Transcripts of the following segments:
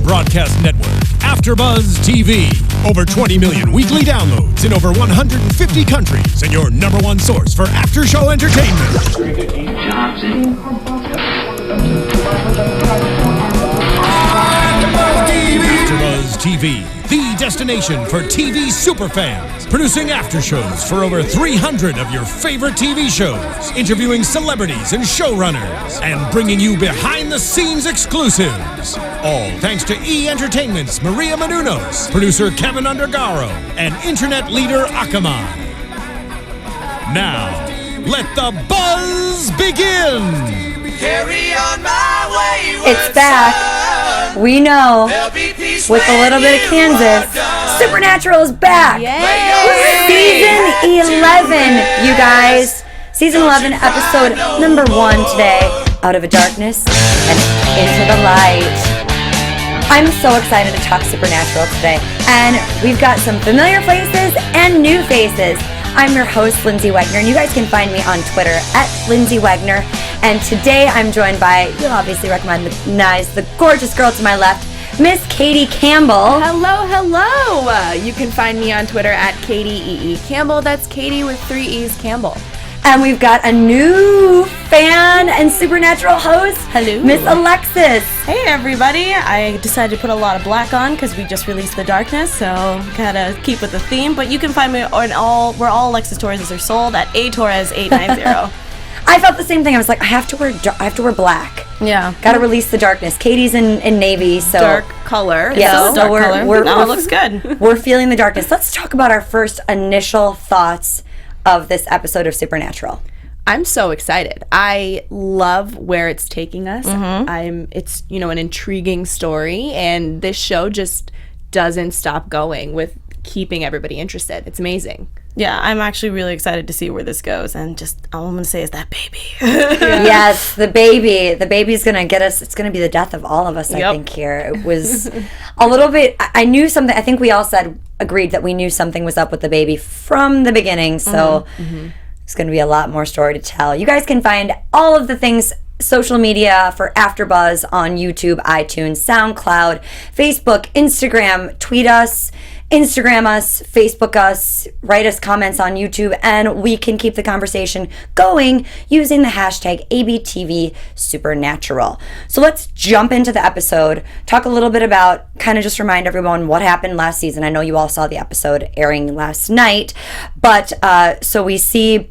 broadcast network, AFTERBUZZ TV. Over 20 million weekly downloads in over 150 countries, and your number one source for after-show entertainment. AFTERBUZZ TV, the destination for TV superfans. Producing after-shows for over 300 of your favorite TV shows. Interviewing celebrities and showrunners. And bringing you behind-the-scenes exclusives. All thanks to E! Entertainment's Maria Menounos, producer Kevin Undergaro, and internet leader Akamai. Now, let the buzz begin! Carry on my way. It's back. We know. With a little bit of Kansas, Supernatural is back. Yay. Season 11, you guys. Season 11, episode number 1 today. Out of the darkness and into the light. I'm so excited to talk Supernatural today. And we've got some familiar faces and new faces. I'm your host, Lyndsey Wegner, and you guys can find me on Twitter at Lyndsey Wegner. And today I'm joined by, you'll obviously recognize the gorgeous girl to my left, Miss Katie Campbell. Hello, hello. You can find me on Twitter at Katie E.E. Campbell. That's Katie with 3 E's, Campbell. And we've got a new fan and Supernatural host, hello, Miss Alexis. Hey everybody, I decided to put a lot of black on because we just released The Darkness, so gotta keep with the theme. But you can find me on where all Alexis Torres are sold at atorres890. I felt the same thing. I was like, I have to wear black. Yeah. Gotta release the darkness. Katie's in navy, so dark color. Yeah, so dark color. It looks good. We're feeling the darkness. Let's talk about our first initial thoughts of this episode of Supernatural. I'm so excited. I love where it's taking us. Mm-hmm. It's an intriguing story, and this show just doesn't stop going with keeping everybody interested. It's amazing. Yeah, I'm actually really excited to see where this goes, and just all I'm gonna say is that baby. Yes, the baby's gonna get us. It's gonna be the death of all of us. I think here it was a little bit. I knew something. I think we all agreed that we knew something was up with the baby from the beginning. So it's gonna be a lot more story to tell. You guys can find all of the things. Social media for AfterBuzz on YouTube, iTunes, SoundCloud, Facebook, Instagram. Tweet us, Instagram us, Facebook us, write us comments on YouTube, and we can keep the conversation going using the hashtag ABTV Supernatural. So let's jump into the episode, talk a little bit about, kind of just remind everyone what happened last season. I know you all saw the episode airing last night, but so we see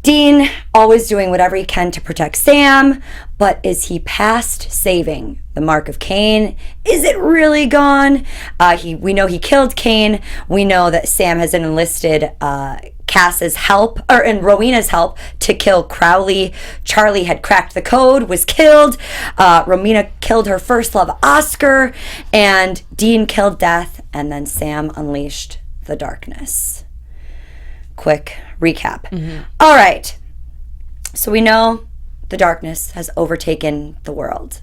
Dean always doing whatever he can to protect Sam, but is he past saving the mark of Cain? Is it really gone? We know he killed Cain. We know that Sam has enlisted Cass's help, and Rowena's help, to kill Crowley. Charlie had cracked the code, was killed. Rowena killed her first love, Oscar, and Dean killed Death, and then Sam unleashed the darkness. Quick recap. All right. So we know the darkness has overtaken the world.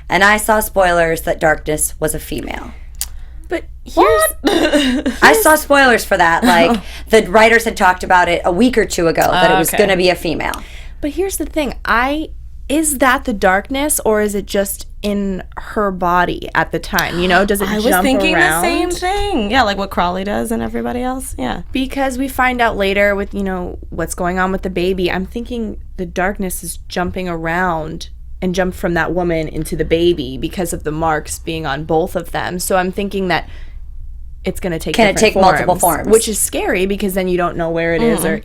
And I saw spoilers that darkness was a female. But I saw spoilers for that. Like, the writers had talked about it a week or two ago, that it was going to be a female. But here's the thing. Is that the darkness, or is it just in her body at the time? Does it jump around? I was thinking the same thing. Yeah, like what Crowley does and everybody else. Yeah. Because we find out later with, what's going on with the baby. I'm thinking the darkness is jumping around and jumped from that woman into the baby because of the marks being on both of them. So I'm thinking that it's going to take multiple forms? Which is scary because then you don't know where it is or,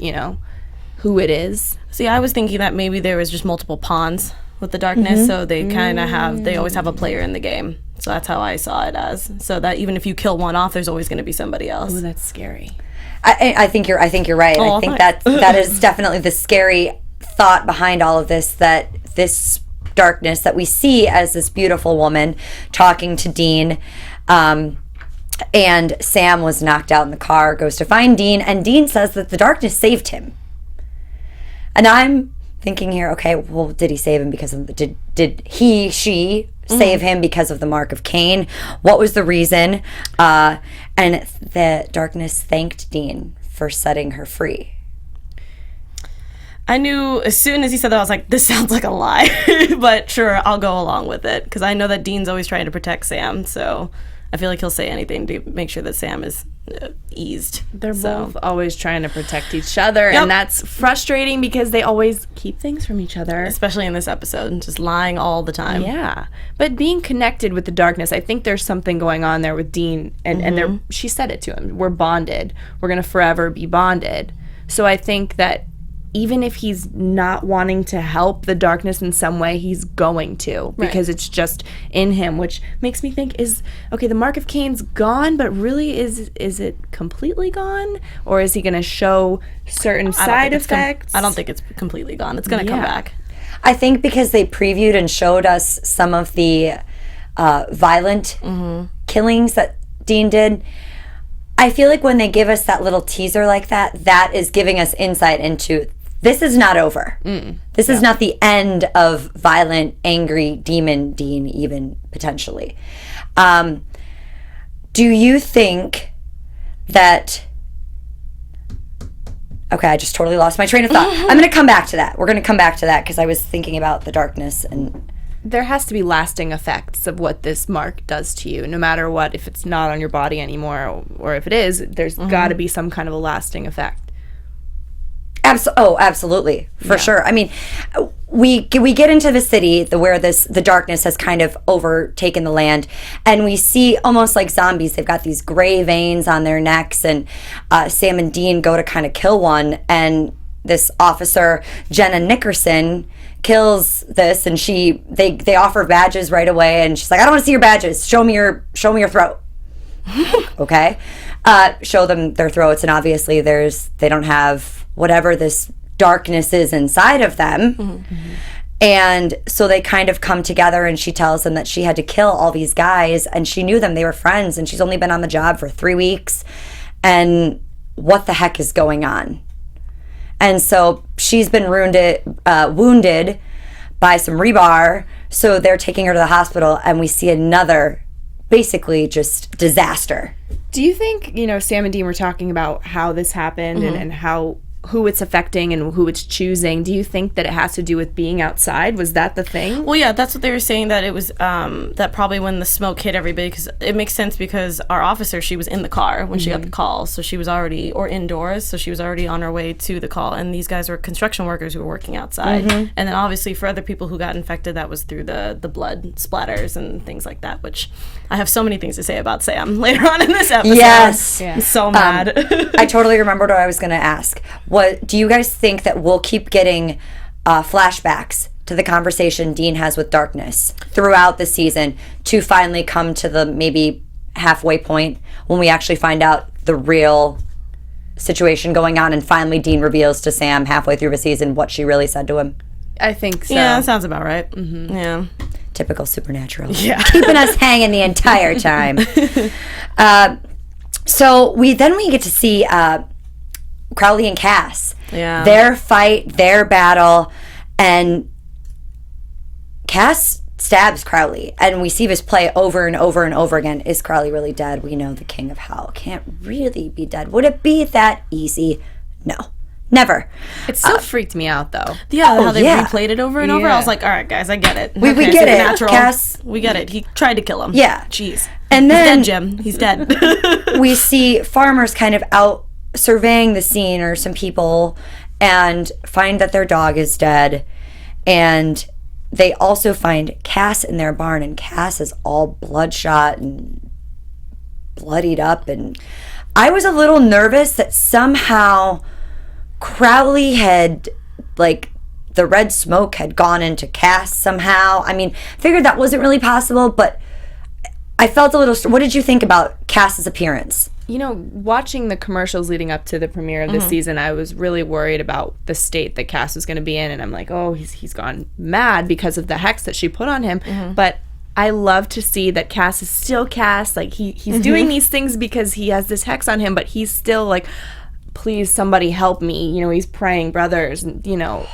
who it is. See, I was thinking that maybe there was just multiple pawns with the darkness, so they kind of they always have a player in the game. So that's how I saw it as. So that even if you kill one off, there's always going to be somebody else. Oh, that's scary. I think you're right. Oh, I think that is definitely the scary thought behind all of this, that this darkness that we see as this beautiful woman talking to Dean, and Sam was knocked out in the car, goes to find Dean, and Dean says that the darkness saved him. And I'm thinking here, okay, well, did he save him because of did she save him because of the mark of Cain? What was the reason? And the darkness thanked Dean for setting her free. I knew as soon as he said that, I was like, this sounds like a lie. But sure, I'll go along with it. Because I know that Dean's always trying to protect Sam. So I feel like he'll say anything to make sure that Sam is eased. They're both always trying to protect each other. And that's frustrating because they always keep things from each other. Especially in this episode. Just lying all the time. Yeah. But being connected with the darkness, I think there's something going on there with Dean. And she said it to him. We're bonded. We're going to forever be bonded. So I think that even if he's not wanting to help the darkness in some way, he's going to, because it's just in him, which makes me think, the mark of Cain's gone, but really is it completely gone? Or is he going to show certain side effects? I don't think it's completely gone. It's going to come back. I think because they previewed and showed us some of the violent killings that Dean did, I feel like when they give us that little teaser like that, that is giving us insight into this is not over. This is not the end of violent, angry demon Dean, even potentially. Do you think that... Okay, I just totally lost my train of thought. I'm going to come back to that. We're going to come back to that because I was thinking about the darkness and... There has to be lasting effects of what this mark does to you, no matter what, if it's not on your body anymore, or if it is, there's got to be some kind of a lasting effect. Absolutely, for sure. I mean, we get into the city where the darkness has kind of overtaken the land, and we see almost like zombies. They've got these gray veins on their necks, and Sam and Dean go to kind of kill one, and this officer, Jenna Nickerson, kills this, and they offer badges right away, and she's like, I don't want to see your badges. Show me your throat. Okay, show them their throats, and obviously they don't have whatever this darkness is inside of them. And so they kind of come together, and she tells them that she had to kill all these guys, and she knew them, they were friends, and she's only been on the job for 3 weeks, and what the heck is going on? And so she's been wounded by some rebar, so they're taking her to the hospital, and we see another basically just disaster. Do you think, Sam and Dean were talking about how this happened and who it's affecting and who it's choosing? Do you think that it has to do with being outside? Was that the thing? Well, yeah, that's what they were saying, that it was that probably when the smoke hit everybody, because it makes sense because our officer, she was in the car when she got the call, so she was already, or indoors, so she was already on her way to the call, and these guys were construction workers who were working outside. And then obviously for other people who got infected, that was through the blood splatters and things like that, which I have so many things to say about Sam later on in this episode. Yes. I'm so mad. I totally remembered what I was going to ask. What do you guys think that we'll keep getting flashbacks to the conversation Dean has with darkness throughout the season to finally come to the maybe halfway point when we actually find out the real situation going on, and finally Dean reveals to Sam halfway through the season what she really said to him? I think so. Yeah, that sounds about right. Yeah. Typical Supernatural. Yeah. Keeping us hanging the entire time. So we get to see Crowley and Cass. Yeah. Their fight, their battle, and Cass stabs Crowley, and we see this play over and over and over again. Is Crowley really dead? We know the King of Hell can't really be dead. Would it be that easy? No. Never. It still freaked me out, though. Yeah, how they replayed it over and over. I was like, all right, guys, I get it. We get it. Cass, we get it. He tried to kill him. Yeah. Jeez. And then he's dead, Jim. He's dead. We see farmers kind of out surveying the scene, or some people, and find that their dog is dead. And they also find Cass in their barn, and Cass is all bloodshot and bloodied up. And I was a little nervous that somehow Crowley had, like, the red smoke had gone into Cass somehow. I mean, figured that wasn't really possible, but I felt a little... What did you think about Cass's appearance? Watching the commercials leading up to the premiere of this season, I was really worried about the state that Cass was going to be in, and I'm like, oh, he's gone mad because of the hex that she put on him. But I love to see that Cass is still Cass. Like, he's doing these things because he has this hex on him, but he's still like, please, somebody help me. He's praying, brothers,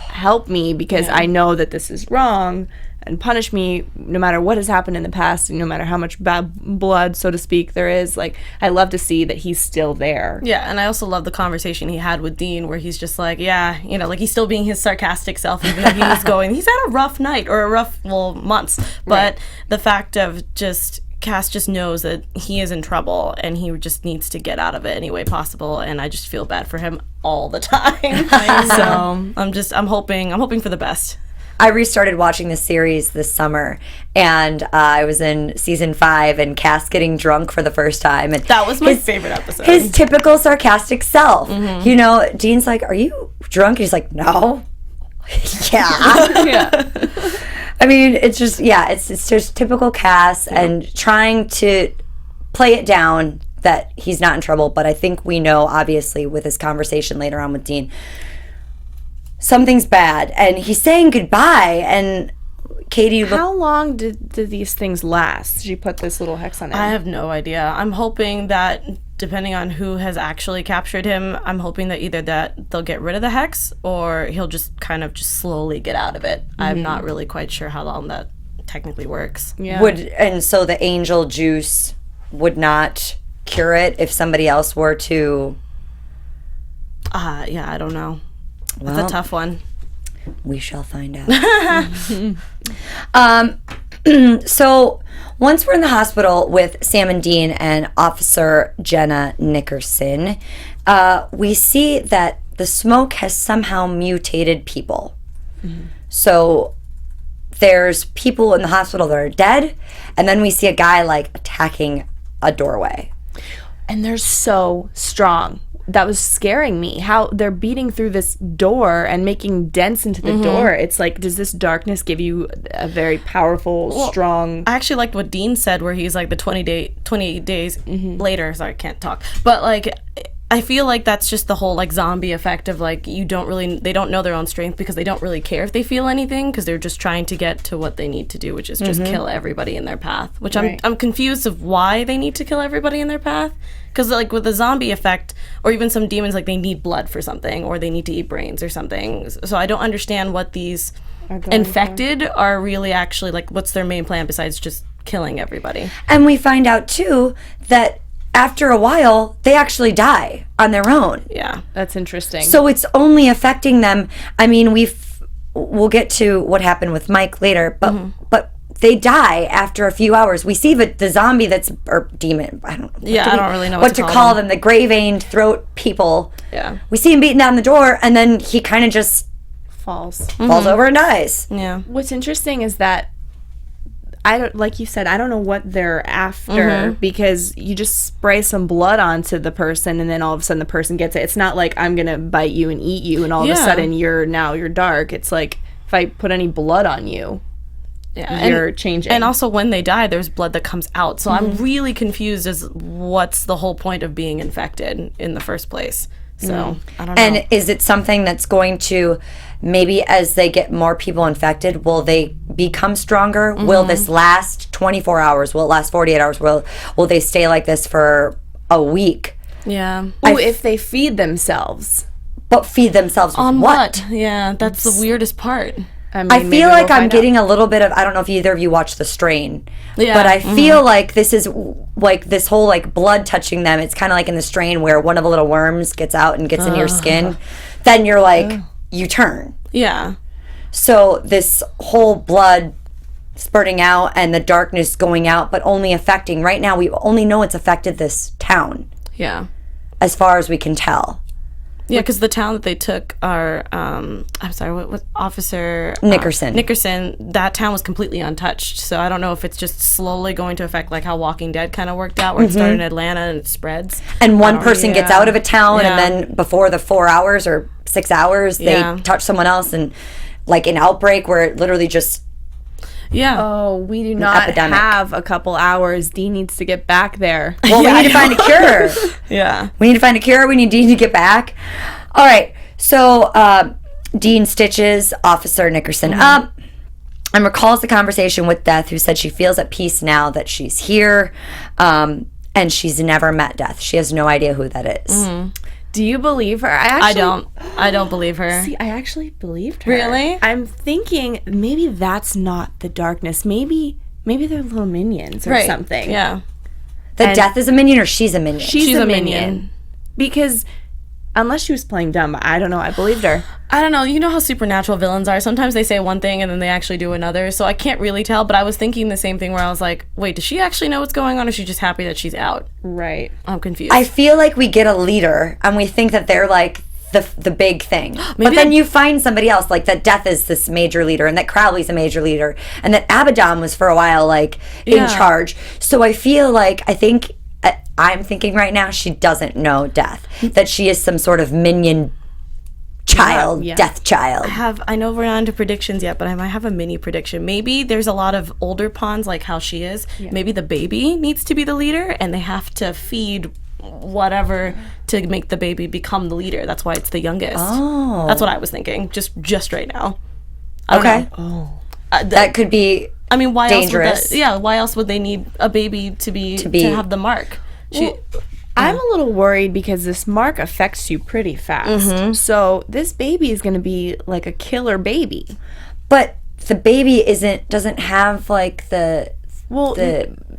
help me, because I know that this is wrong. and punish me no matter what has happened in the past, and no matter how much bad blood, so to speak, there is. Like, I love to see that he's still there. Yeah, and I also love the conversation he had with Dean where he's just like, yeah, you know, like he's still being his sarcastic self, even though he's going, he's had a rough night or a rough, months. But the fact of just, Cass just knows that he is in trouble and he just needs to get out of it any way possible, and I just feel bad for him all the time. So I'm hoping for the best. I restarted watching this series this summer, and I was in season 5, and Cass getting drunk for the first time, and that was my favorite episode. His typical sarcastic self. You know, Dean's like, "Are you drunk?" And he's like, "No." Yeah. I mean, it's just, it's just typical Cass and trying to play it down that he's not in trouble. But I think we know, obviously, with his conversation later on with Dean, something's bad. And he's saying goodbye. And Katie... How long did these things last? Did you put this little hex on it? I have no idea. I'm hoping that, depending on who has actually captured him, I'm hoping that either that they'll get rid of the hex or he'll just kind of just slowly get out of it. I'm not really quite sure how long that technically works. Yeah. And so the angel juice would not cure it if somebody else were to... Yeah, I don't know. Well, That's a tough one. We shall find out. So once we're in the hospital with Sam and Dean and Officer Jenna Nickerson, we see that the smoke has somehow mutated people. So there's people in the hospital that are dead, and then we see a guy like attacking a doorway. And they're so strong. That was scaring me, how they're beating through this door and making dents into the door. It's like, does this darkness give you a very powerful, strong... I actually liked what Dean said, where he's like the 28 days later. Sorry, I can't talk. But like, I feel like that's just the whole like zombie effect of like, they don't know their own strength because they don't really care if they feel anything, because they're just trying to get to what they need to do, which is just kill everybody in their path. Which I'm confused of why they need to kill everybody in their path. Because like with the zombie effect, or even some demons, like they need blood for something, or they need to eat brains or something. So I don't understand what these infected are really actually, like, what's their main plan besides just killing everybody. And we find out too that after a while, they actually die on their own. Yeah. That's interesting. So it's only affecting them. I mean, we'll get to what happened with Mike later, but they die after a few hours. We see the zombie or demon, I don't know. I don't really know what to call them. The gray-veined throat people. Yeah. We see him beating down the door, and then he kind of just falls over and dies. Yeah. What's interesting is that like you said, I don't know what they're after, because you just spray some blood onto the person and then all of a sudden the person gets it. It's not like I'm going to bite you and eat you and all of a sudden you're dark. It's like if I put any blood on you, you're changing. And also when they die, there's blood that comes out. So I'm really confused as what's the whole point of being infected in the first place. So I don't know. And is it something that's going to, maybe as they get more people infected, will they become stronger? Will this last 24 hours? Will it last 48 hours? Will they stay like this for a week? Yeah. If they feed themselves. But feed themselves with On what? Yeah, that's the weirdest part. I mean, I maybe feel like we'll I'm find getting a little bit of, I don't know if either of you watched The Strain, Yeah. but I feel like this is like this whole like blood touching them. It's kind of like in The Strain where one of the little worms gets out and gets in your skin. Then you're like, you turn. Yeah. So this whole blood spurting out and the darkness going out, but only affecting, right now we only know it's affected this town. Yeah. As far as we can tell. Yeah, because the town that they took our, I'm sorry, what Officer Nickerson. Nickerson, that town was completely untouched. So I don't know if it's just slowly going to affect like how Walking Dead kind of worked out, where it started in Atlanta and it spreads. And one person gets out of a town, Yeah. and then before the 4 hours or 6 hours, they touch someone else, and like an outbreak where it literally just... Yeah. Oh, we do not epidemic. have a couple hours. Dean needs to get back there. Well, we need to find a cure. Yeah. We need to find a cure. We need Dean to get back. All right. So Dean stitches Officer Nickerson up and recalls the conversation with Death, who said she feels at peace now that she's here, and she's never met Death. She has no idea who that is. Do you believe her? I don't. I don't believe her. See, I actually believed her. Really? I'm thinking maybe that's not the darkness. Maybe they're little minions or something. Yeah. The death is a minion or she's a minion? She's a minion. Because unless she was playing dumb, I don't know. I believed her. I don't know. You know how supernatural villains are. Sometimes they say one thing and then they actually do another. So I can't really tell. But I was thinking the same thing where I was like, wait, does she actually know what's going on? Or is she just happy that she's out? Right. I'm confused. I feel like we get a leader and we think that they're like the big thing. But then you find somebody else, like that Death is this major leader and that Crowley's a major leader and that Abaddon was for a while like in charge. So I feel like I'm thinking right now she doesn't know Death. That she is some sort of minion child, Death child. I know we're not into predictions yet, but I might have a mini prediction. Maybe there's a lot of older pawns like how she is. Yeah. Maybe the baby needs to be the leader and they have to feed whatever to make the baby become the leader. That's why it's the youngest. Oh. That's what I was thinking just right now. Okay. Oh. That could be I mean, why dangerous. Why else would they need a baby to have the mark? I'm a little worried because this mark affects you pretty fast. Mm-hmm. So this baby is going to be like a killer baby. But the baby doesn't have like the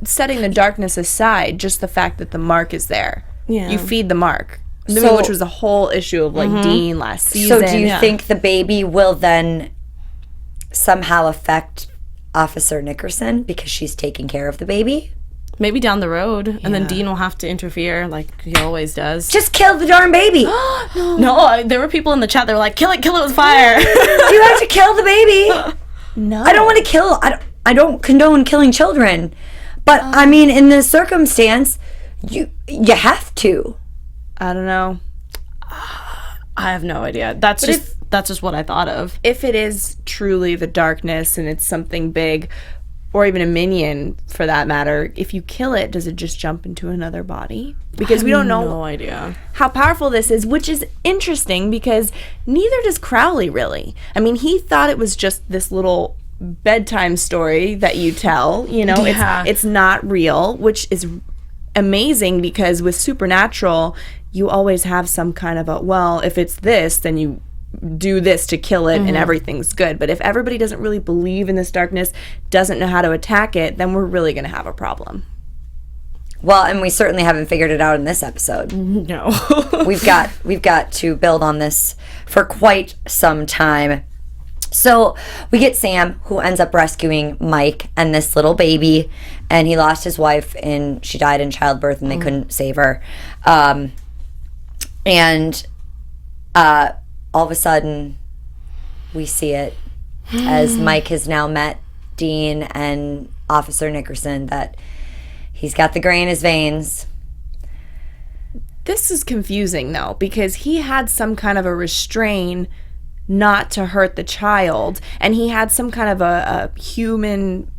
setting the darkness aside, just the fact that the mark is there. Yeah. You feed the mark. So, which was a whole issue of like Dean last season. So do you think the baby will then somehow affect Officer Nickerson because she's taking care of the baby? Maybe down the road, and then Dean will have to interfere like he always does. Just kill the darn baby. No, there were people in the chat that were like, kill it with fire. You have to kill the baby. No. I don't want to kill. I don't condone killing children. But I mean, in this circumstance, you have to. I don't know. I have no idea. That's just what I thought of. If it is truly the darkness and it's something big, or even a minion for that matter, if you kill it, does it just jump into another body? Because we don't know no idea how powerful this is, which is interesting because neither does Crowley really. I mean, he thought it was just this little bedtime story that you tell, it's not real, which is amazing because with supernatural, you always have some kind of if it's this, then you do this to kill it and everything's good. But if everybody doesn't really believe in this darkness, doesn't know how to attack it, then we're really going to have a problem. Well, and we certainly haven't figured it out in this episode. No. we've got to build on this for quite some time. So we get Sam, who ends up rescuing Mike and this little baby, and he lost his wife and she died in childbirth and they couldn't save her. All of a sudden, we see it as Mike has now met Dean and Officer Nickerson that he's got the gray in his veins. This is confusing, though, because he had some kind of a restraint not to hurt the child, and he had some kind of a human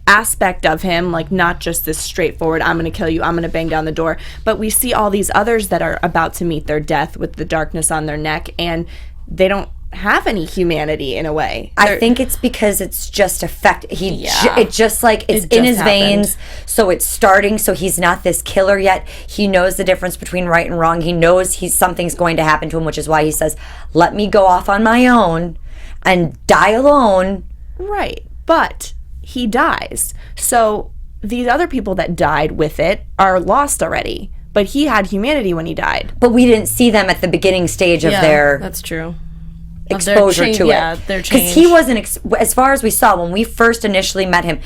aspect of him, like not just this straightforward, I'm going to kill you, I'm going to bang down the door. But we see all these others that are about to meet their death with the darkness on their neck, and they don't have any humanity in a way. I think it's because it's just it's just like it's in his veins, so it's starting. So he's not this killer yet. He knows the difference between right and wrong. He knows something's going to happen to him, which is why he says, let me go off on my own and die alone. Right, but he dies. So these other people that died with it are lost already. But he had humanity when he died. But we didn't see them at the beginning stage of their that's true. exposure to it. Because he wasn't, as far as we saw when we first initially met him,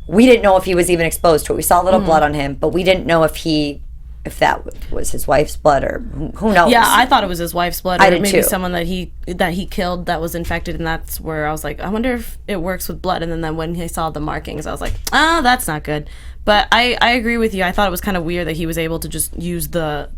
we didn't know if he was even exposed to it. We saw a little blood on him, but we didn't know if that was his wife's blood or who knows. Yeah, I thought it was his wife's blood, or I did maybe too. someone that he killed that was infected, and that's where I was like, I wonder if it works with blood. And then when I saw the markings, I was like, that's not good. But I agree with you. I thought it was kind of weird that he was able to just use the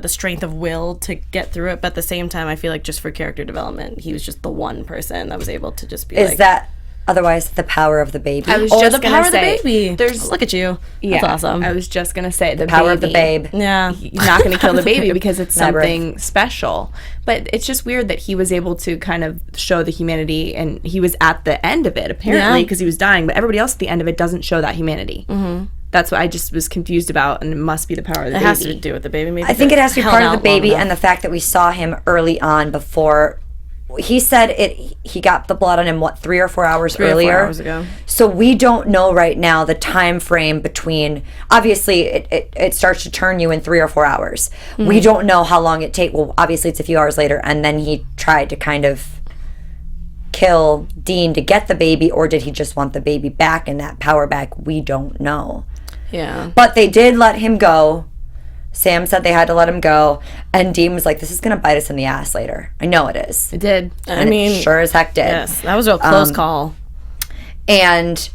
strength of will to get through it. But at the same time, I feel like just for character development, he was just the one person that was able to just be Is that otherwise the power of the baby? I was or just the gonna power of the say, baby. Look at you. That's awesome. I was just going to say the power baby. of the babe. Yeah. You're not going to kill the baby because it's Never. something special. But it's just weird that he was able to kind of show the humanity, and he was at the end of it, apparently, because he was dying. But everybody else at the end of it doesn't show that humanity. That's what I just was confused about, and it must be the power of the baby. It has to do with the baby. Maybe I think it has to be part of the baby and the fact that we saw him early on before. He said he got the blood on him, 3 or 4 hours earlier? 4 hours ago. So we don't know right now the time frame between, obviously it starts to turn you in 3 or 4 hours. Mm-hmm. We don't know how long it takes. Well, obviously it's a few hours later, and then he tried to kind of kill Dean to get the baby, or did he just want the baby back and that power back? We don't know. Yeah. But they did let him go. Sam said they had to let him go, and Dean was like, this is going to bite us in the ass later. I know it is. It did. And it sure as heck did. Yes, that was a close call. And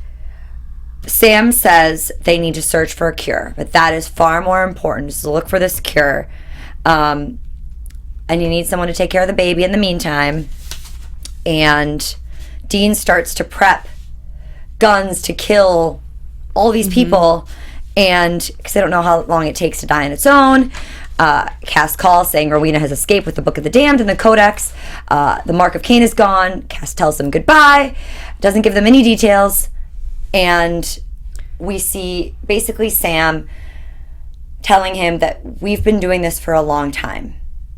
Sam says they need to search for a cure, but that is far more important, is to look for this cure. And you need someone to take care of the baby in the meantime. And Dean starts to prep guns to kill all these people, and because they don't know how long it takes to die on its own. Cass calls saying Rowena has escaped with the Book of the Damned and the Codex. The Mark of Cain is gone. Cass tells them goodbye, doesn't give them any details, and we see basically Sam telling him that we've been doing this for a long time,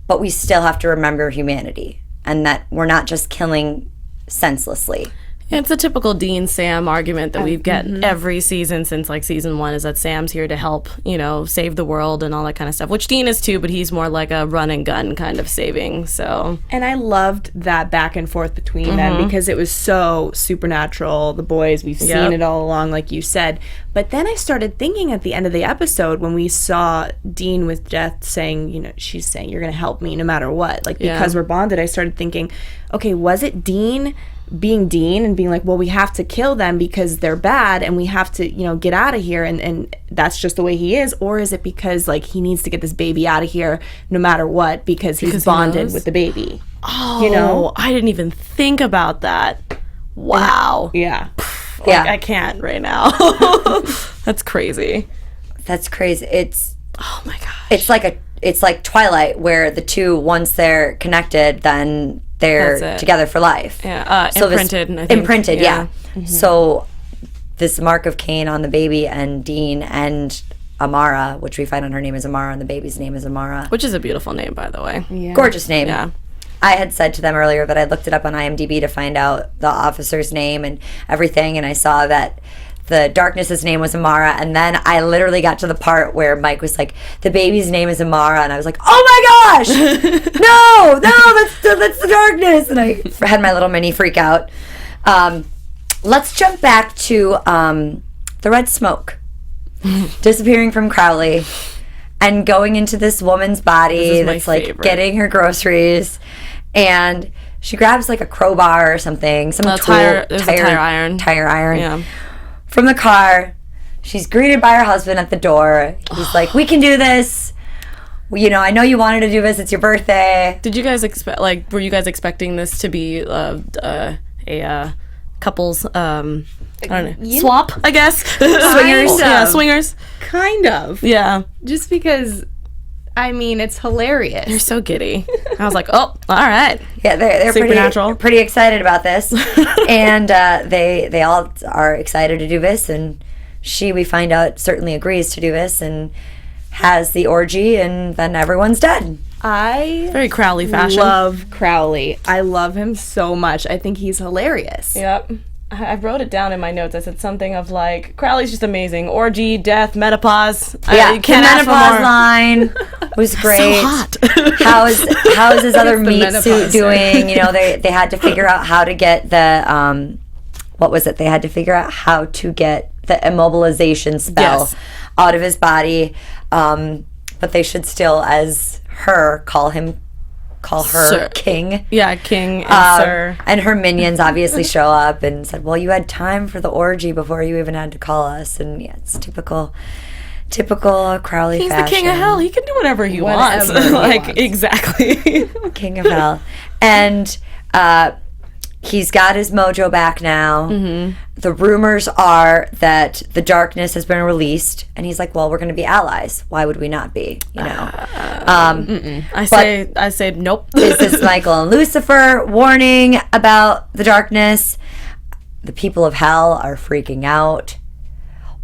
but we still have to remember humanity, and that we're not just killing senselessly. It's a typical Dean Sam argument that we've get every season since like season 1, is that Sam's here to help, save the world and all that kind of stuff, which Dean is too, but he's more like a run and gun kind of saving. So, and I loved that back and forth between them because it was so supernatural. The boys, we've seen it all along, like you said. But then I started thinking at the end of the episode when we saw Dean with Death saying, she's saying, you're going to help me no matter what. Like, because we're bonded, I started thinking, okay, was it Dean being Dean and being like, well, we have to kill them because they're bad and we have to, get out of here, and that's just the way he is? Or is it because, like, he needs to get this baby out of here no matter what because he's bonded with the baby? Oh, I didn't even think about that. Wow. Yeah. I can't right now. That's crazy. That's crazy. It's, oh my gosh. It's like Twilight, where the two, once they're connected, then they're together for life. Yeah, so imprinted. I think. Imprinted, yeah. Mm-hmm. So this Mark of Cain on the baby and Dean and Amara, which we find on her name is Amara and the baby's name is Amara. Which is a beautiful name, by the way. Yeah. Gorgeous name. Yeah. I had said to them earlier that I looked it up on IMDb to find out the officer's name and everything, and I saw that the Darkness's name was Amara, and then I literally got to the part where Mike was like, the baby's name is Amara, and I was like, oh my gosh! no, that's the Darkness! And I had my little mini freak out. Let's jump back to the red smoke disappearing from Crowley and going into this woman's body that's like favorite. Getting her groceries, and she grabs like a crowbar or something, some tire iron. Tire iron. Yeah. From the car. She's greeted by her husband at the door. He's like, we can do this. I know you wanted to do this. It's your birthday. Did you guys were you guys expecting this to be a couples, I don't know, swap, I guess? Swingers? Yeah, swingers. Kind of. Yeah. Just because, it's hilarious. You're so giddy. I was like, oh, all right. Yeah, they're Supernatural. pretty excited about this. And they all are excited to do this. And we find out, certainly agrees to do this and has the orgy, and then everyone's dead. Very Crowley fashion. Love Crowley. I love him so much. I think he's hilarious. Yep. I wrote it down in my notes. I said something of like, Crowley's just amazing. Orgy, death, menopause. Yeah, you can't the ask for menopause more. line was great. So hot. How is his other the meat menopause, suit doing? They had to figure out how to get the what was it? They had to figure out how to get the immobilization spell out of his body. But they should still, as her, call her Sir. King. Yeah, King and Sir. And her minions obviously show up and said, well, you had time for the orgy before you even had to call us. And yeah, it's typical Crowley He's fashion. the king of hell. He can do whatever he wants. Exactly. King of hell. And he's got his mojo back now. Mm-hmm. The rumors are that the darkness has been released, and he's like, well, we're going to be allies. Why would we not be? I say nope. Is this Michael and Lucifer warning about the darkness? The people of hell are freaking out.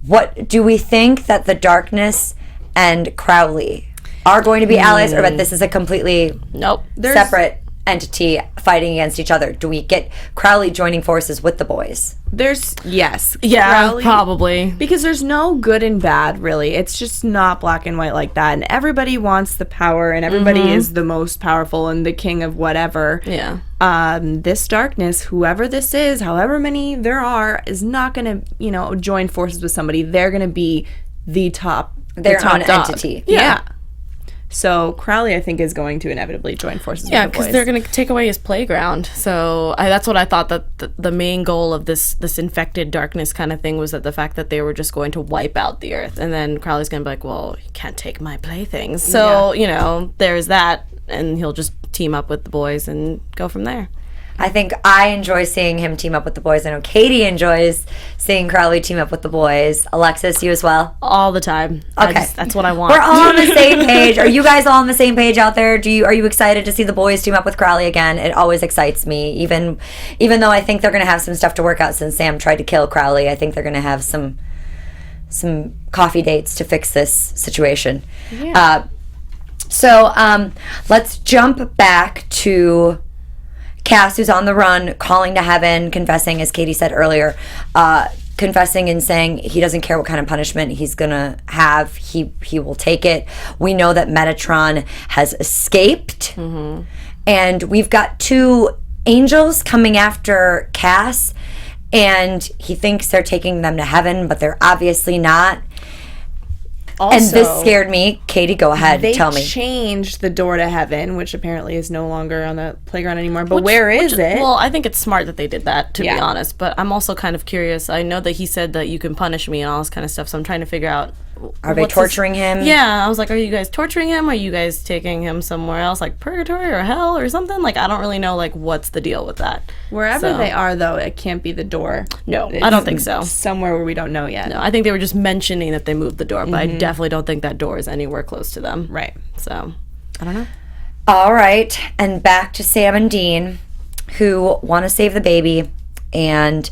What do we think that the darkness and Crowley are going to be allies, or that this is a completely separate entity fighting against each other? Do we get Crowley joining forces with the boys? Yes. Yeah, Crowley, probably. Because there's no good and bad, really. It's just not black and white like that. And everybody wants the power, and everybody is the most powerful and the king of whatever. Yeah. This darkness, whoever this is, however many there are, is not going to, join forces with somebody. They're going to be the top Their top own dog. entity. Yeah. So Crowley, I think, is going to inevitably join forces with the boys. Yeah, because they're going to take away his playground. So that's what I thought, that the main goal of this infected darkness kind of thing was that the fact that they were just going to wipe out the earth. And then Crowley's going to be like, well, you can't take my playthings. So, there's that. And he'll just team up with the boys and go from there. I think I enjoy seeing him team up with the boys. I know Katie enjoys seeing Crowley team up with the boys. Alexis, you as well? All the time. Okay. That's what I want. We're all on the same page. Are you guys all on the same page out there? Are you excited to see the boys team up with Crowley again? It always excites me. Even though I think they're going to have some stuff to work out since Sam tried to kill Crowley, I think they're going to have some coffee dates to fix this situation. Yeah. So let's jump back to Cass, who's on the run, calling to heaven, confessing, as Katie said earlier, confessing and saying he doesn't care what kind of punishment he's gonna have, he will take it. We know that Metatron has escaped, and we've got 2 angels coming after Cass, and he thinks they're taking them to heaven, but they're obviously not. Also, and this scared me. Katie, go ahead. Tell me. They changed the door to heaven, which apparently is no longer on the playground anymore. But where is it? Well, I think it's smart that they did that, to be honest. But I'm also kind of curious. I know that he said that you can punish me and all this kind of stuff. So I'm trying to figure out. Are they torturing him? Yeah. I was like, are you guys torturing him? Are you guys taking him somewhere else, like purgatory or hell or something? Like, I don't really know, like, what's the deal with that. Wherever they are, though, it can't be the door. No, I don't think so. Somewhere where we don't know yet. No, I think they were just mentioning that they moved the door, but I definitely don't think that door is anywhere close to them. Right. So, I don't know. All right. And back to Sam and Dean, who want to save the baby. And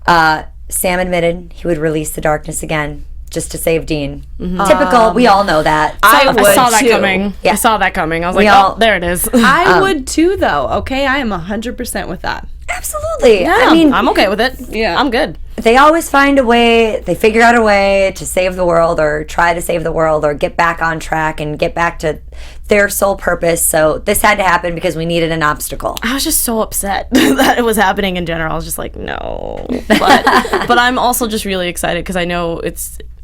Sam admitted he would release the darkness again just to save Dean. Typical. We all know that. I saw that coming. Yeah. I saw that coming. I was like, there it is. I would too, though. Okay, I am 100% with that. Absolutely. Yeah, I mean, I'm okay with it. Yeah, I'm good. They always find a way. They figure out a way to save the world, or try to save the world, or get back on track and get back to their sole purpose. So this had to happen because we needed an obstacle. I was just so upset that it was happening in general. I was just like, no. But I'm also just really excited because I know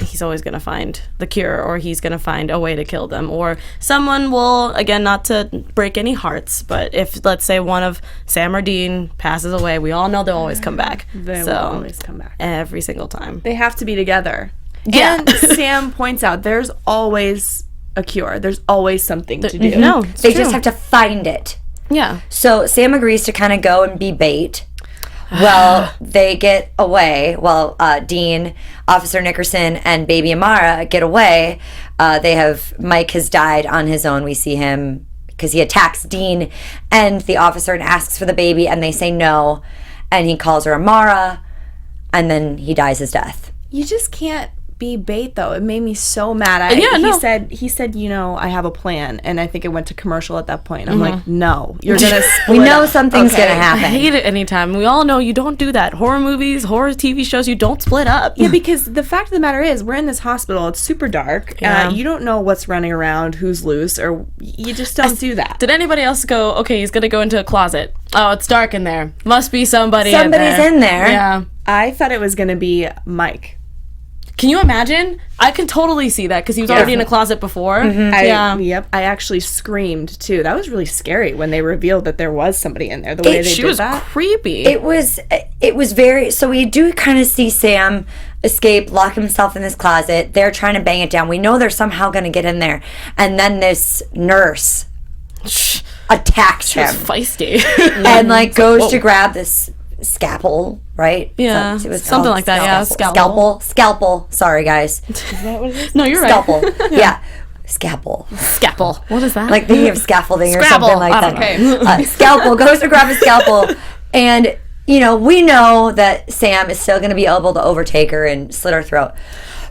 he's always going to find the cure, or he's going to find a way to kill them, or someone will, again, not to break any hearts, but if, let's say, one of Sam or Dean passes away, we all know they'll always come back. They will always come back. Every single time. They have to be together. Yeah. And Sam points out there's always a cure. There's always something to do. No, they just have to find it. Yeah. So Sam agrees to kind of go and be bait. Well, they get away. Well, Dean, Officer Nickerson, and Baby Amara get away. Mike has died on his own. We see him because he attacks Dean and the officer and asks for the baby, and they say no. And he calls her Amara, and then he dies his death. You just can't be bait, though. It made me so mad. He said, I have a plan, and I think it went to commercial at that point. I'm like, no, you're gonna split we know up. something's gonna happen. I hate it anytime. We all know you don't do that. Horror movies, horror TV shows, you don't split up. Yeah, because the fact of the matter is, we're in this hospital. It's super dark. Yeah. You don't know what's running around, who's loose, or you just don't do that. Did anybody else go, okay, he's gonna go into a closet. Oh, it's dark in there. Must be somebody's in there. Yeah. I thought it was gonna be Mike. Can you imagine? I can totally see that because he was already in a closet before. Yep. I actually screamed too. That was really scary when they revealed that there was somebody in there. The way they did that, creepy. It was very. So we do kind of see Sam escape, lock himself in this closet. They're trying to bang it down. We know they're somehow going to get in there, and then this nurse attacks him. She's feisty and goes to grab this scalpel, right? Yeah, it was something like that. Yeah, scalpel. Sorry, guys. Is that what it is? No, you're scalpel. right. Yeah, scalpel. What is that? Like they have scaffolding or Scrabble. something like that. Okay. Scalpel goes to grab a scalpel, and you know, we know that Sam is still going to be able to overtake her and slit her throat.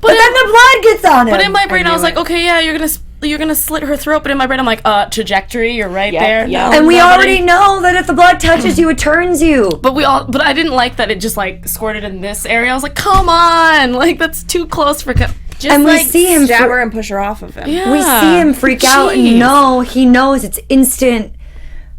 But then the blood gets on him. But in my brain, I was like, okay, yeah, you're gonna slit her throat. But in my brain, I'm like, trajectory, you're right there. Yeah. And we already know that if the blood touches you, it turns you. But I didn't like that it just like squirted in this area. I was like, come on, like that's too close for. Just and we like see him stab her and push her off of him. Yeah. We see him freak out, and he knows it's instant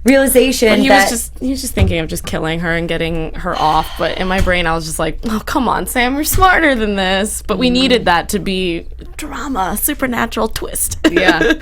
realization But he that was just thinking of just killing her and getting her off. But in my brain, I was just like, oh, come on, Sam, you're smarter than this. But we needed that to be drama, supernatural twist. Yeah.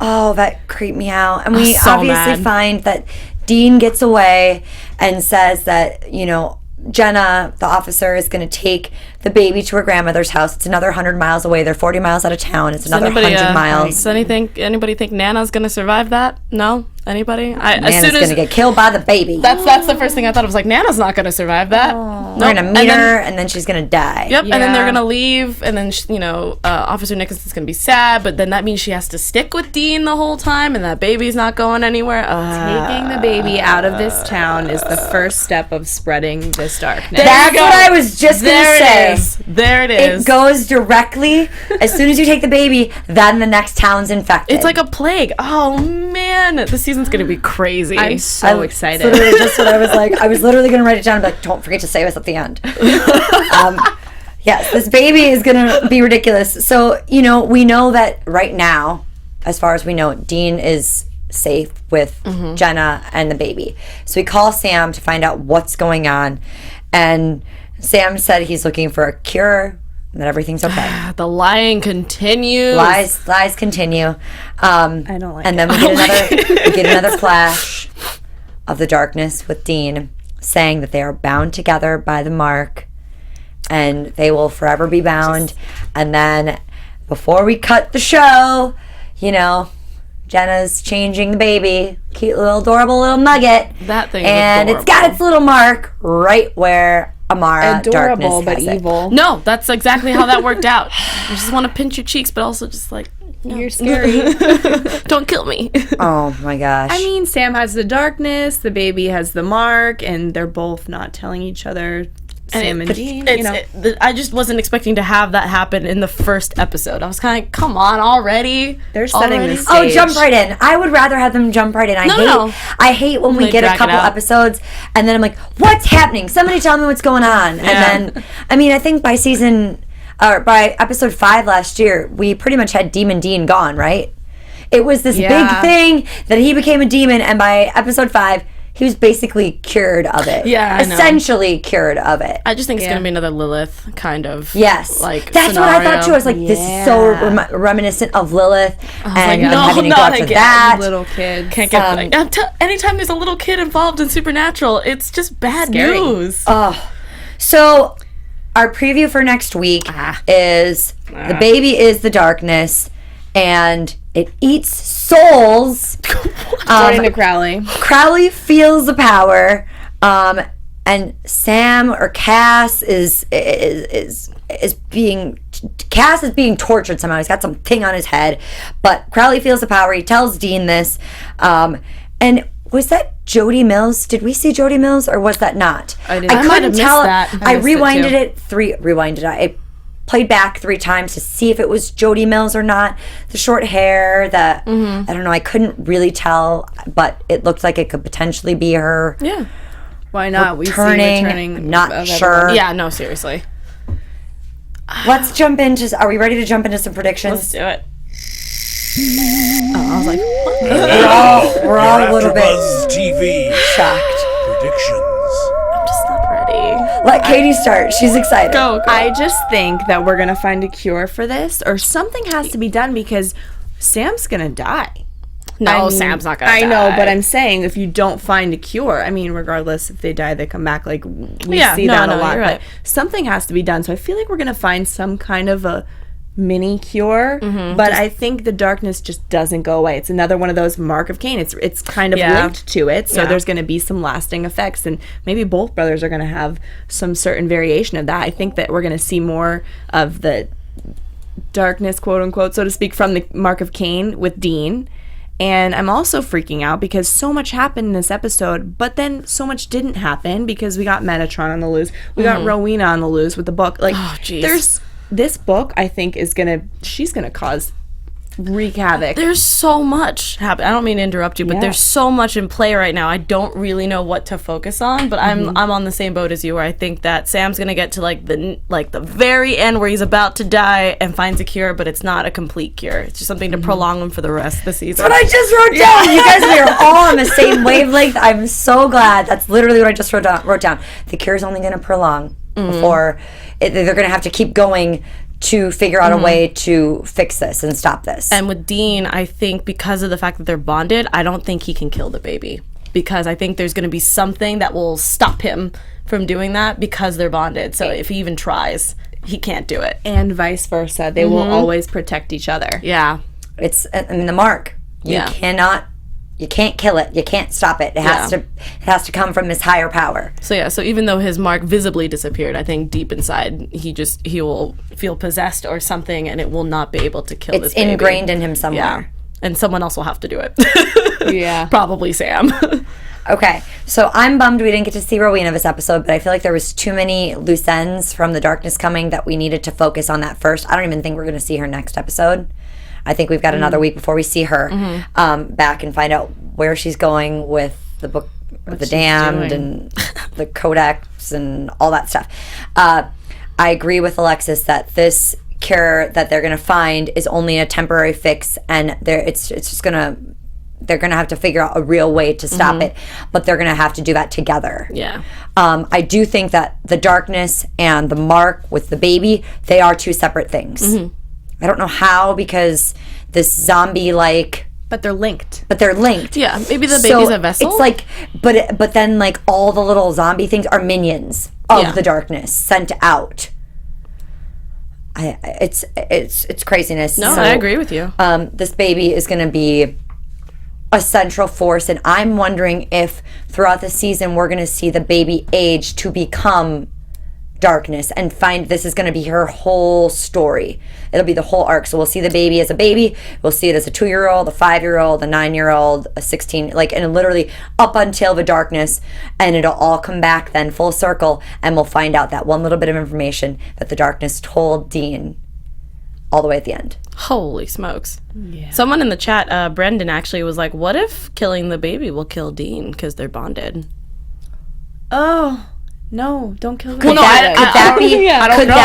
oh, that creeped me out. And we so obviously mad. find that Dean gets away and says that, you know, Jenna, the officer, is going to take the baby to her grandmother's house. It's another 100 miles away. They're 40 miles out of town. It's another 100 miles. Does anybody think Nana's gonna survive that? No? Anybody? Nana's going to get killed by the baby. That's the first thing I thought. I was like, Nana's not gonna survive that. We're going to meet her, and then she's going to die. Yep, and then Yeah. they're gonna leave, and then Officer Nicholson's gonna be sad, but then that means she has to stick with Dean the whole time, and that baby's not going anywhere. Taking the baby out of this town is the first step of spreading this darkness. That's what I was just going to say. There it is. It goes directly, as soon as you take the baby, then the next town's infected. It's like a plague. Oh man, this season's gonna be crazy. I'm so excited. Literally just what I was like. I was literally going to write it down and be like, don't forget to save us at the end. Yes, this baby is going to be ridiculous. So, you know, we know that right now, as far as we know, Dean is safe with Jenna and the baby. So we call Sam to find out what's going on. And Sam said he's looking for a cure and that everything's okay. The lying continues. Lies continue. I don't like and then we get another flash of the darkness with Dean saying that they are bound together by the mark and they will forever be bound. And then before we cut the show, you know, Jenna's changing the baby. Cute little adorable little nugget. That thing is and adorable. it's got its little mark right where Amara Adorable, Darkness but has it. evil. No, that's exactly how that worked out. You just want to pinch your cheeks, but also just like, no. You're scary. Don't kill me. Oh my gosh. I mean, Sam has the darkness, the baby has the mark, and they're both not telling each other. Sam and Dean, you know. I just wasn't expecting to have that happen in the first episode. I was kind of, come on, already? They're setting the stage. Oh, jump right in. I would rather have them jump right in. I hate when we They get a drag it couple out. episodes and then I'm like, what's happening? Somebody tell me what's going on. Yeah. And then, I mean, I think by episode 5 last year, we pretty much had Demon Dean gone, right? It was this big thing that he became a demon, and by episode 5, he was basically cured of it. Yeah, I know. Essentially cured of it. I just think it's going to be another Lilith kind of. Yes. Like, that's what I thought too. I was like, this is so reminiscent of Lilith. And like, no, having to go not after again. that. Little kids. Can't get anytime there's a little kid involved in Supernatural, it's just bad Scary. news. So, our preview for next week is the baby is the darkness, and it eats souls. According to Crowley. Crowley feels the power, and Sam or Cass is being tortured somehow. He's got some thing on his head, but Crowley feels the power. He tells Dean this, and was that Jody Mills? Did we see Jody Mills, or was that not? I didn't. I might have couldn't missed tell. that. I missed it, rewinded it. I played back 3 times to see if it was Jody Mills or not. The short hair, I don't know. I couldn't really tell, but it looked like it could potentially be her. Yeah. Why not? We Returning, see returning. not of sure. everyone. Yeah, no, seriously. Let's jump into. Are we ready to jump into some predictions? Let's do it. I was like, We're all a little bit AfterBuzz TV shocked. predictions. I'm just not ready. Let Katie start. She's excited. Go. I just think that we're gonna find a cure for this, or something has to be done because Sam's gonna die. No, I mean, Sam's not gonna I die. know, but I'm saying if you don't find a cure, I mean, regardless if they die, they come back. Like we see that a lot. you're right. But something has to be done. So I feel like we're gonna find some kind of a mini cure. But I think the darkness just doesn't go away. It's another one of those mark of Cain. It's kind of linked to it. So there's gonna be some lasting effects, and maybe both brothers are gonna have some certain variation of that. I think that we're gonna see more of the darkness, quote unquote, so to speak, from the mark of Cain with Dean. And I'm also freaking out because so much happened in this episode, but then so much didn't happen because we got Metatron on the loose. We got Rowena on the loose with the book. Like, there's this book, I think, she's going to cause wreak havoc. There's so much happening. I don't mean to interrupt you, but there's so much in play right now. I don't really know what to focus on, but I'm on the same boat as you, where I think that Sam's gonna get to the very end where he's about to die and finds a cure, but it's not a complete cure. It's just something to prolong him for the rest of the season. That's what I just wrote down. You guys, we are all on the same wavelength. I'm so glad. That's literally what I just wrote down. The cure is only gonna prolong before they're gonna have to keep going to figure out a way to fix this and stop this. And with Dean, I think because of the fact that they're bonded, I don't think he can kill the baby, because I think there's going to be something that will stop him from doing that because they're bonded. So if he even tries, he can't do it. And vice versa. They will always protect each other. Yeah. It's, the mark. You can't kill it. You can't stop it. It has to come from this higher power. So even though his mark visibly disappeared, I think deep inside he will feel possessed or something, and it will not be able to kill this baby. It's ingrained in him somewhere. Yeah. And someone else will have to do it. Yeah. Probably Sam. Okay, so I'm bummed we didn't get to see Rowena this episode, but I feel like there was too many loose ends from the darkness coming that we needed to focus on that first. I don't even think we're going to see her next episode. I think we've got another week before we see her back and find out where she's going with the book of the Damned and the Codex and all that stuff. I agree with Alexis that this cure that they're going to find is only a temporary fix, and it's just going to... They're going to have to figure out a real way to stop it, but they're going to have to do that together. Yeah. I do think that the darkness and the mark with the baby, they are two separate things. I don't know how, because this zombie-like... But they're linked. Yeah, maybe the baby's a vessel. It's like, but then like all the little zombie things are minions of the darkness sent out. It's craziness. No, So, I agree with you. This baby is going to be a central force, and I'm wondering if throughout the season we're going to see the baby age to become darkness and find this is going to be her whole story. It'll be the whole arc. So we'll see the baby as a baby, we'll see it as a 2-year-old, a 5-year-old, a 9-year-old, a 16, and literally up until the darkness, and it'll all come back then full circle, and we'll find out that one little bit of information that the darkness told Dean all the way at the end. Holy smokes. Yeah. Someone in the chat, Brendan, actually was like, what if killing the baby will kill Dean because they're bonded? Oh, no, don't kill the Could baby. that be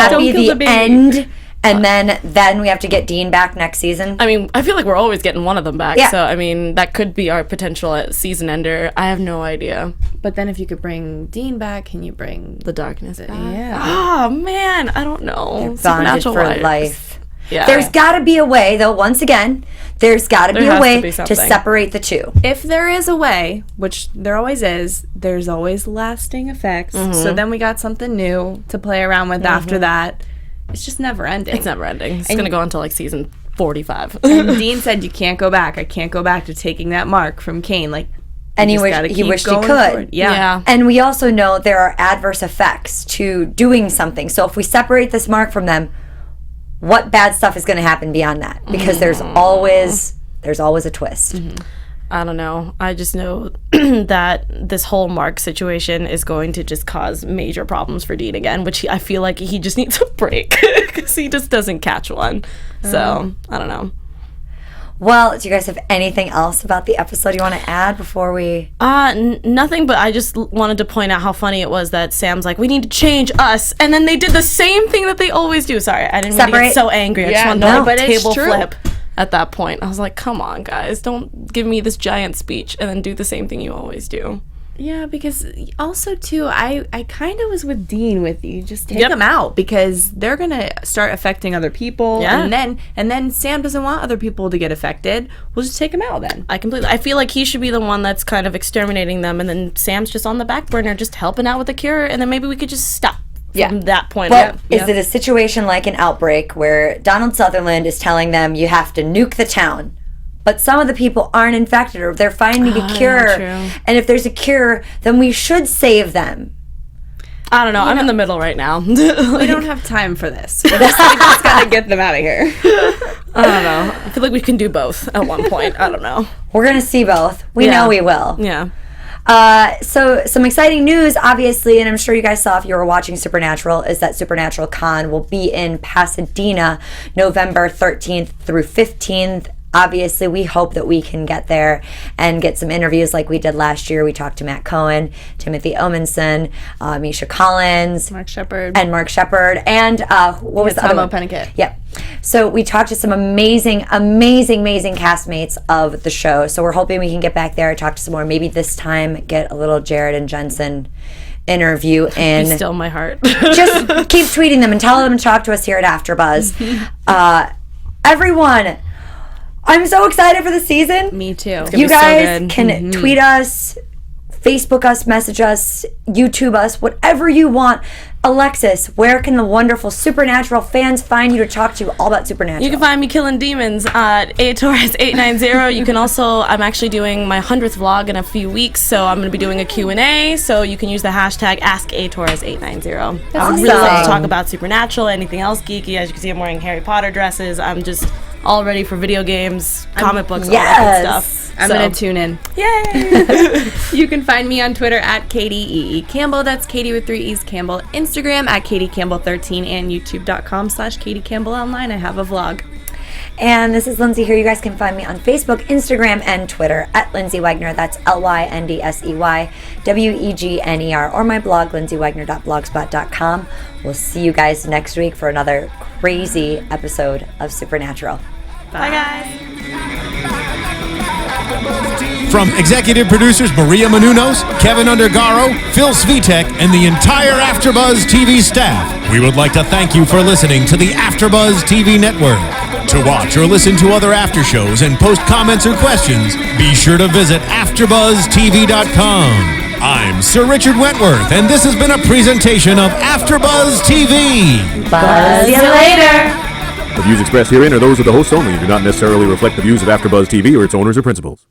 Don't kill the end? And then we have to get Dean back next season? I mean, I feel like we're always getting one of them back. Yeah. So, I mean, that could be our potential season ender. I have no idea. But then if you could bring Dean back, can you bring The darkness back? Yeah. Oh, man. I don't know. Bonded for Supernatural life. Yeah. There's got to be a way, though, once again, there's got to be a has to way be to something. separate the two. If there is a way, which there always is, there's always lasting effects. So then we got something new to play around with after that. It's just never ending. It's never ending. It's going to go until like season 45. And Dean said, you can't go back. I can't go back to taking that mark from Cain. Like, And he just wished gotta he keep wished he going could. forward. Yeah. And we also know there are adverse effects to doing something. So if we separate this mark from them, what bad stuff is going to happen beyond that? Because there's always a twist. I don't know. I just know that this whole Mark situation is going to just cause major problems for Dean again, which I feel like he just needs a break because he just doesn't catch one. So, I don't know. Well, do you guys have anything else about the episode you want to add before we... Nothing, but I just wanted to point out how funny it was that Sam's like, we need to change us, and then they did the same thing that they always do. Sorry, I didn't want to get so angry. I just wanted to but it's table true. flip at that point. I was like, come on, guys, don't give me this giant speech and then do the same thing you always do. Yeah, because also, too, I kind of was with Dean with you. Just take them out because they're going to start affecting other people. Yeah. And then Sam doesn't want other people to get affected. We'll just take them out then. I feel like he should be the one that's kind of exterminating them, and then Sam's just on the back burner just helping out with the cure, and then maybe we could just stop from that point. But is it a situation like an outbreak where Donald Sutherland is telling them you have to nuke the town? But some of the people aren't infected, or they're finding a cure. True. And if there's a cure, then we should save them. I don't know. I'm in the middle right now. We don't have time for this. We just gotta get them out of here. I don't know. I feel like we can do both at one point. I don't know. We're gonna see both. We know we will. Yeah. So some exciting news, obviously, and I'm sure you guys saw if you were watching Supernatural, is that Supernatural Con will be in Pasadena November 13th through 15th. Obviously, we hope that we can get there and get some interviews like we did last year. We talked to Matt Cohen, Timothy Omenson, Misha Collins, Mark Shepard, and what was the other one? Pennicott. Yep. So we talked to some amazing castmates of the show. So we're hoping we can get back there, talk to some more. Maybe this time get a little Jared and Jensen interview in. Be still my heart. Just keep tweeting them and tell them to talk to us here at AfterBuzz. Everyone, I'm so excited for the season. Me too. You guys can tweet us, Facebook us, message us, YouTube us, whatever you want. Alexis, where can the wonderful Supernatural fans find you to talk to all about Supernatural? You can find me killing demons at ATorres890. You can also, I'm actually doing my 100th vlog in a few weeks, so I'm going to be doing a Q&A, so you can use the hashtag AskATorres890. I would really love to talk about Supernatural, anything else geeky. As you can see, I'm wearing Harry Potter dresses. I'm just all ready for video games, comic books, all that good stuff. I'm going to tune in. Yay! You can find me on Twitter at Katie Campbell. That's Katie with 3 E's Campbell. Instagram at Katie Campbell 13 and YouTube.com/Katie Campbell Online. I have a vlog. And this is Lyndsey here. You guys can find me on Facebook, Instagram, and Twitter at Lyndsey Wegner. That's LYNDSEYWEGNER, or my blog, lyndseyWegner.blogspot.com. We'll see you guys next week for another crazy episode of Supernatural. Bye, guys. From executive producers Maria Menounos, Kevin Undergaro, Phil Svitek, and the entire AfterBuzz TV staff, we would like to thank you for listening to the AfterBuzz TV network. To watch or listen to other after shows and post comments or questions, be sure to visit AfterBuzzTV.com. I'm Sir Richard Wentworth, and this has been a presentation of AfterBuzz TV. Buzz you later. The views expressed herein are those of the hosts only and do not necessarily reflect the views of AfterBuzz TV or its owners or principals.